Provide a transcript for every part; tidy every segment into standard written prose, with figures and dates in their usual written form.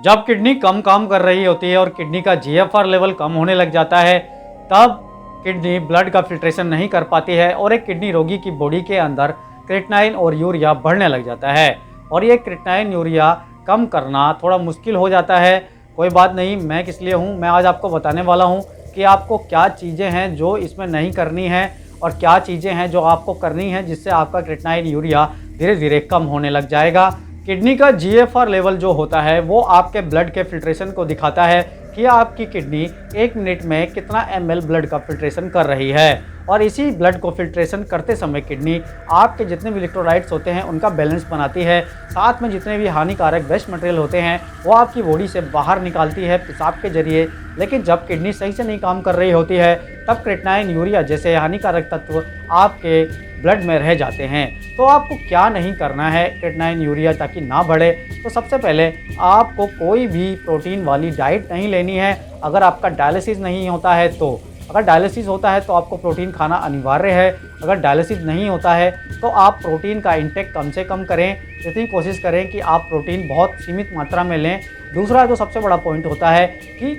जब किडनी कम काम कर रही होती है और किडनी का जीएफआर लेवल कम होने लग जाता है, तब किडनी ब्लड का फिल्ट्रेशन नहीं कर पाती है और एक किडनी रोगी की बॉडी के अंदर क्रिएटिनिन और यूरिया बढ़ने लग जाता है। और ये क्रिएटिनिन यूरिया कम करना थोड़ा मुश्किल हो जाता है। कोई बात नहीं, मैं किस लिए हूँ, मैं आज आपको बताने वाला हूँ कि आपको क्या चीज़ें हैं जो इसमें नहीं करनी है और क्या चीज़ें हैं जो आपको करनी है, जिससे आपका क्रिएटिनिन यूरिया धीरे धीरे कम होने लग जाएगा। किडनी का जीएफआर लेवल जो होता है वो आपके ब्लड के फिल्ट्रेशन को दिखाता है कि आपकी किडनी 1 मिनट में कितना ml ब्लड का फिल्ट्रेशन कर रही है। और इसी ब्लड को फिल्ट्रेशन करते समय किडनी आपके जितने भी इलेक्ट्रोलाइट्स होते हैं उनका बैलेंस बनाती है। साथ में जितने भी हानिकारक वेस्ट मटेरियल होते हैं वो आपकी बॉडी से बाहर निकालती है पेशाब के जरिए। लेकिन जब किडनी सही से नहीं काम कर रही होती है तब क्रिएटिनिन यूरिया जैसे हानिकारक तत्व आपके ब्लड में रह जाते हैं। तो आपको क्या नहीं करना है क्रिएटिनिन यूरिया ताकि ना बढ़े, तो सबसे पहले आपको कोई भी प्रोटीन वाली डाइट नहीं लेनी है। अगर आपका डायलिसिस नहीं होता है तो, अगर डायलिसिस होता है तो आपको प्रोटीन खाना अनिवार्य है। अगर डायलिसिस नहीं होता है तो आप प्रोटीन का इंटेक कम से कम करें, इतनी कोशिश करें कि आप प्रोटीन बहुत सीमित मात्रा में लें। दूसरा जो सबसे बड़ा पॉइंट होता है कि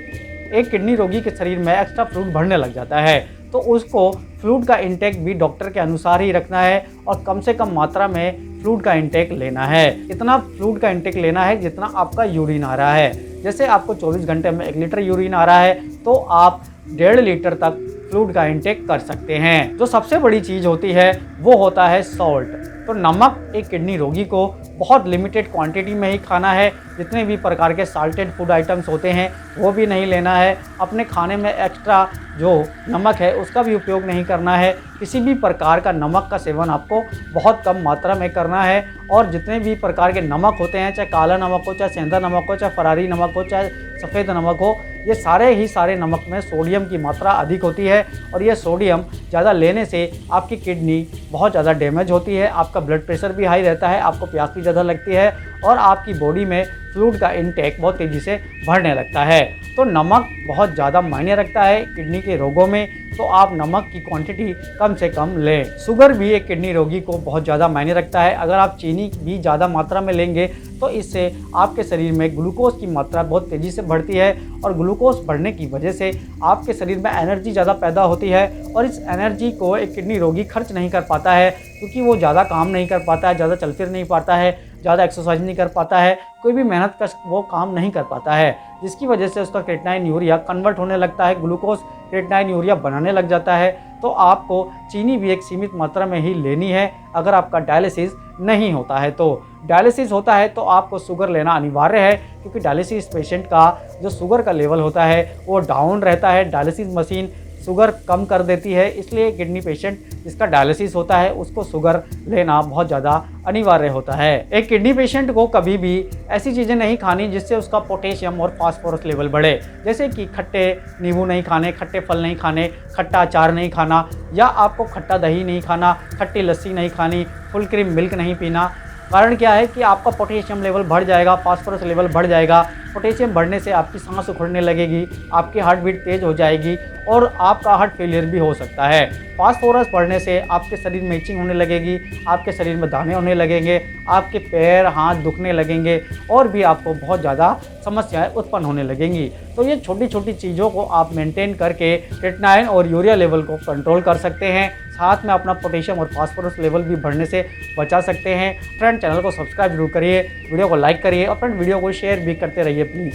एक किडनी रोगी के शरीर में एक्स्ट्रा फ्लूइड बढ़ने लग जाता है, तो उसको फ्लूइड का इंटेक भी डॉक्टर के अनुसार ही रखना है और कम से कम मात्रा में फ्लूइड का इंटेक लेना है। इतना फ्लूइड का इंटेक लेना है जितना आपका यूरिन आ रहा है। जैसे आपको 24 घंटे में 1 लीटर यूरिन आ रहा है तो आप 1.5 लीटर तक फ्लूइड का इंटेक कर सकते हैं। जो सबसे बड़ी चीज़ होती है वो होता है सॉल्ट। तो नमक एक किडनी रोगी को बहुत लिमिटेड क्वांटिटी में ही खाना है। जितने भी प्रकार के साल्टेड फूड आइटम्स होते हैं वो भी नहीं लेना है। अपने खाने में एक्स्ट्रा जो नमक है उसका भी उपयोग नहीं करना है। किसी भी प्रकार का नमक का सेवन आपको बहुत कम मात्रा में करना है। और जितने भी प्रकार के नमक होते हैं, चाहे काला नमक हो, चाहे सेंधा नमक हो, चाहे फरारी नमक हो, चाहे सफ़ेद नमक हो, ये सारे नमक में सोडियम की मात्रा अधिक होती है। और ये सोडियम ज़्यादा लेने से आपकी किडनी बहुत ज़्यादा डैमेज होती है, आपका ब्लड प्रेशर भी हाई रहता है, आपको प्यास भी ज़्यादा लगती है और आपकी बॉडी में फ्लूइड का इंटेक बहुत तेज़ी से बढ़ने लगता है। तो नमक बहुत ज़्यादा मायने रखता है किडनी के रोगों में, तो आप नमक की क्वांटिटी कम से कम लें। शुगर भी एक किडनी रोगी को बहुत ज़्यादा मायने रखता है। अगर आप चीनी भी ज़्यादा मात्रा में लेंगे तो इससे आपके शरीर में ग्लूकोज की मात्रा बहुत तेज़ी से बढ़ती है और ग्लूकोज बढ़ने की वजह से आपके शरीर में एनर्जी ज़्यादा पैदा होती है और इस एनर्जी को एक किडनी रोगी खर्च नहीं कर पाता है, क्योंकि वो ज़्यादा काम नहीं कर पाता है, ज़्यादा चल फिर नहीं पाता है, ज़्यादा एक्सरसाइज नहीं कर पाता है, कोई भी मेहनत का वो काम नहीं कर पाता है, जिसकी वजह से उसका क्रिएटिनिन यूरिया कन्वर्ट होने लगता है, ग्लूकोज क्रिएटिनिन यूरिया बनाने लग जाता है। तो आपको चीनी भी एक सीमित मात्रा में ही लेनी है। अगर आपका डायलिसिस नहीं होता है तो, डायलिसिस होता है तो आपको शुगर लेना अनिवार्य है, क्योंकि डायलिसिस पेशेंट का जो शुगर का लेवल होता है वो डाउन रहता है। डायलिसिस मशीन शुगर कम कर देती है, इसलिए किडनी पेशेंट जिसका डायलिसिस होता है उसको शुगर लेना बहुत ज़्यादा अनिवार्य होता है। एक किडनी पेशेंट को कभी भी ऐसी चीज़ें नहीं खानी जिससे उसका पोटेशियम और फास्फोरस लेवल बढ़े, जैसे कि खट्टे नींबू नहीं खाने, खट्टे फल नहीं खाने, खट्टा अचार नहीं खाना, या आपको खट्टा दही नहीं खाना, खट्टी लस्सी नहीं खानी, फुल क्रीम मिल्क नहीं पीना। कारण क्या है कि आपका पोटेशियम लेवल बढ़ जाएगा, फास्फोरस लेवल बढ़ जाएगा। पोटेशियम बढ़ने से आपकी सांस उखड़ने लगेगी, आपकी हार्ट बीट तेज हो जाएगी और आपका हार्ट फेलियर भी हो सकता है। फास्फोरस बढ़ने से आपके शरीर में इचिंग होने लगेगी, आपके शरीर में दाने होने लगेंगे, आपके पैर हाथ दुखने लगेंगे और भी आपको बहुत ज़्यादा समस्याएं उत्पन्न होने लगेंगी। तो ये छोटी छोटी चीज़ों को आप मेंटेन करके क्रिएटिनिन और यूरिया लेवल को कंट्रोल कर सकते हैं। साथ में अपना पोटेशियम और फास्फोरस लेवल भी बढ़ने से बचा सकते हैं। फ्रेंड, चैनल को सब्सक्राइब जरूर करिए, वीडियो को लाइक करिए और फ्रेंड वीडियो को शेयर भी करते रहिए प्लीज़।